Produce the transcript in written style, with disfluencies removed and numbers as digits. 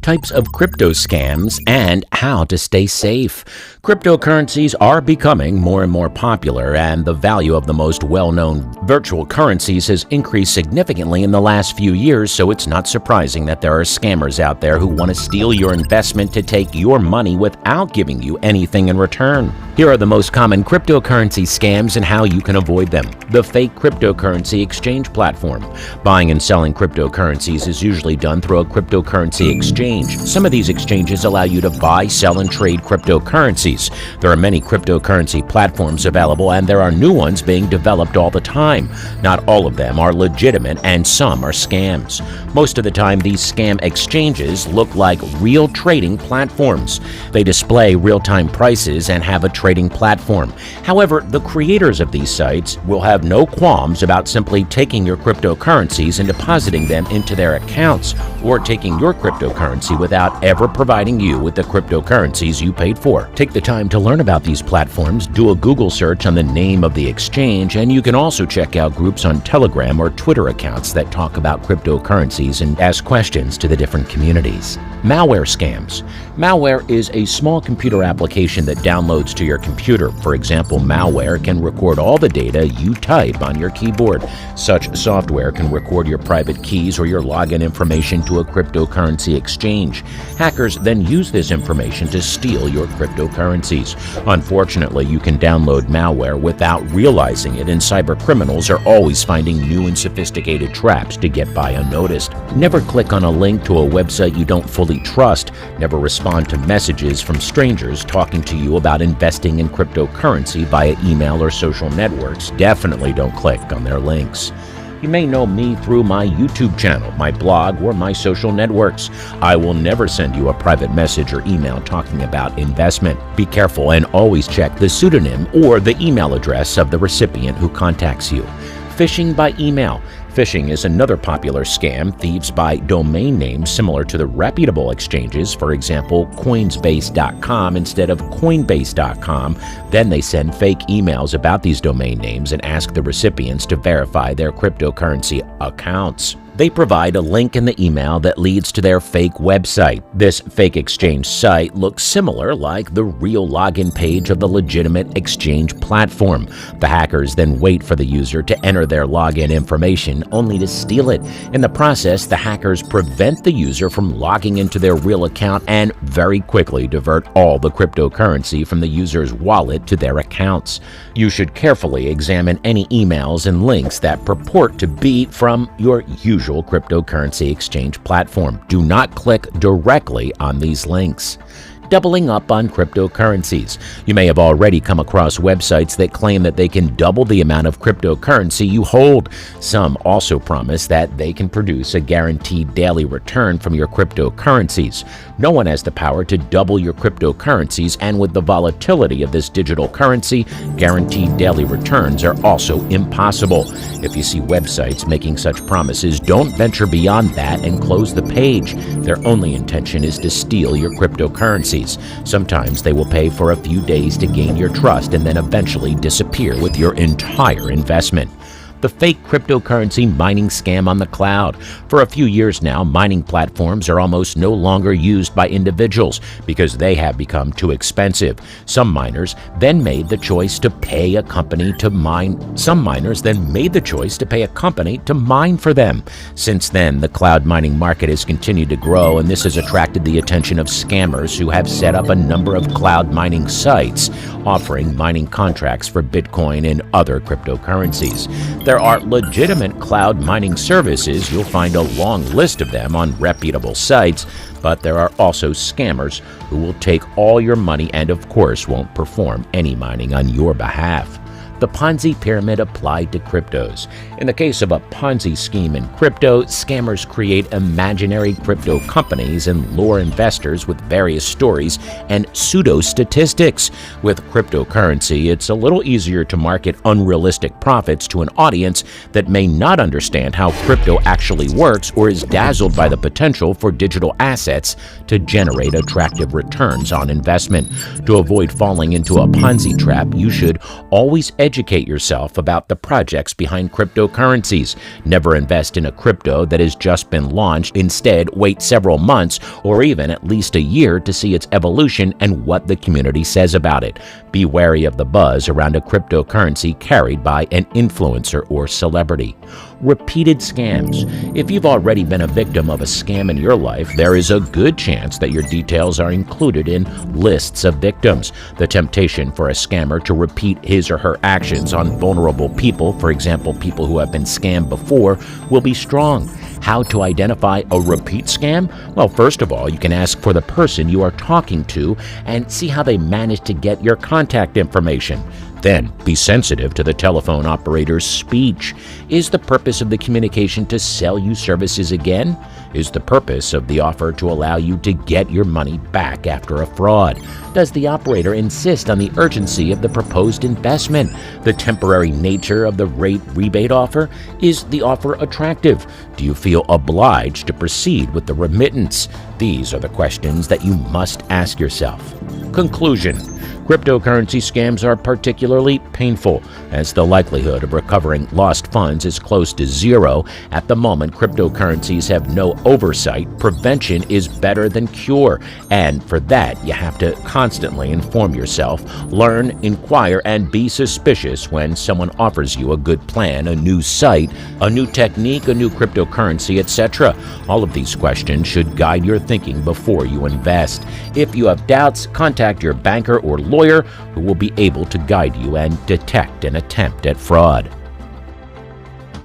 types of crypto scams, and how to stay safe. Cryptocurrencies are becoming more and more popular, and the value of the most well-known virtual currencies has increased significantly in the last few years, so it's not surprising that there are scammers out there who want to steal your investment to take your money without giving you anything in return. Here are the most common cryptocurrency scams and how you can avoid them. The fake cryptocurrency exchange platform. Buying and selling cryptocurrencies is usually done through a cryptocurrency exchange. Some of these exchanges allow you to buy, sell, and trade cryptocurrencies. There are many cryptocurrency platforms available, and there are new ones being developed all the time. Not all of them are legitimate, and some are scams. Most of the time, these scam exchanges look like real trading platforms. They display real-time prices and have a trading platform. However, the creators of these sites will have no qualms about simply taking your cryptocurrencies and depositing them into their accounts, or taking your cryptocurrency without ever providing you with the cryptocurrencies you paid for. Take the time to learn about these platforms, do a Google search on the name of the exchange, and you can also check out groups on Telegram or Twitter accounts that talk about cryptocurrencies and ask questions to the different communities. Malware scams. Malware is a small computer application that downloads to your computer. For example, malware can record all the data you type on your keyboard. Such software can record your private keys or your login information to a cryptocurrency exchange. Hackers then use this information to steal your cryptocurrencies. Unfortunately, you can download malware without realizing it, and cybercriminals are always finding new and sophisticated traps to get by unnoticed. Never click on a link to a website you don't fully trust. Never respond to messages from strangers talking to you about investing in cryptocurrency via email or social networks. Definitely don't click on their links. You may know me through my YouTube channel, my blog, or my social networks. I will never send you a private message or email talking about investment. Be careful and always check the pseudonym or the email address of the recipient who contacts you. Phishing by email. Phishing is another popular scam. Thieves buy domain names similar to the reputable exchanges, for example, Coinsbase.com instead of Coinbase.com. Then they send fake emails about these domain names and ask the recipients to verify their cryptocurrency accounts. They provide a link in the email that leads to their fake website. This fake exchange site looks similar like the real login page of the legitimate exchange platform. The hackers then wait for the user to enter their login information only to steal it. In the process, the hackers prevent the user from logging into their real account and very quickly divert all the cryptocurrency from the user's wallet to their accounts. You should carefully examine any emails and links that purport to be from your usual cryptocurrency exchange platform. Do not click directly on these links. Doubling up on cryptocurrencies. You may have already come across websites that claim that they can double the amount of cryptocurrency you hold. Some also promise that they can produce a guaranteed daily return from your cryptocurrencies. No one has the power to double your cryptocurrencies, and with the volatility of this digital currency, guaranteed daily returns are also impossible. If you see websites making such promises, don't venture beyond that and close the page. Their only intention is to steal your cryptocurrency. Sometimes they will pay for a few days to gain your trust and then eventually disappear with your entire investment. The fake cryptocurrency mining scam on the cloud. For a few years now, mining platforms are almost no longer used by individuals because they have become too expensive. Some miners then made the choice to pay a company to mine. Some miners then made the choice to pay a company to mine for them. Since then, the cloud mining market has continued to grow, and this has attracted the attention of scammers who have set up a number of cloud mining sites offering mining contracts for Bitcoin and other cryptocurrencies. There are legitimate cloud mining services. You'll find a long list of them on reputable sites, but there are also scammers who will take all your money and, of course, won't perform any mining on your behalf. The Ponzi pyramid applied to cryptos. In the case of a Ponzi scheme in crypto, scammers create imaginary crypto companies and lure investors with various stories and pseudo-statistics. With cryptocurrency, it's a little easier to market unrealistic profits to an audience that may not understand how crypto actually works or is dazzled by the potential for digital assets to generate attractive returns on investment. To avoid falling into a Ponzi trap, you should always educate yourself about the projects behind cryptocurrencies. Never invest in a crypto that has just been launched. Instead, wait several months or even at least a year to see its evolution and what the community says about it. Be wary of the buzz around a cryptocurrency carried by an influencer or celebrity. Repeated scams. If you've already been a victim of a scam in your life, there is a good chance that your details are included in lists of victims. The temptation for a scammer to repeat his or her actions on vulnerable people, for example, people who have been scammed before, will be strong. How to identify a repeat scam? Well, first of all, you can ask for the person you are talking to and see how they managed to get your contact information. Then, be sensitive to the telephone operator's speech. Is the purpose of the communication to sell you services again? Is the purpose of the offer to allow you to get your money back after a fraud? Does the operator insist on the urgency of the proposed investment? The temporary nature of the rate rebate offer? Is the offer attractive? Do you feel obliged to proceed with the remittance? These are the questions that you must ask yourself. Conclusion. Cryptocurrency scams are particularly painful, as the likelihood of recovering lost funds is close to zero. At the moment, cryptocurrencies have no oversight. Prevention is better than cure, and for that, you have to constantly inform yourself, learn, inquire, and be suspicious when someone offers you a good plan, a new site, a new technique, a new cryptocurrency, etc. All of these questions should guide your thinking before you invest. If you have doubts, contact your banker or lawyer who will be able to guide you and detect an attempt at fraud.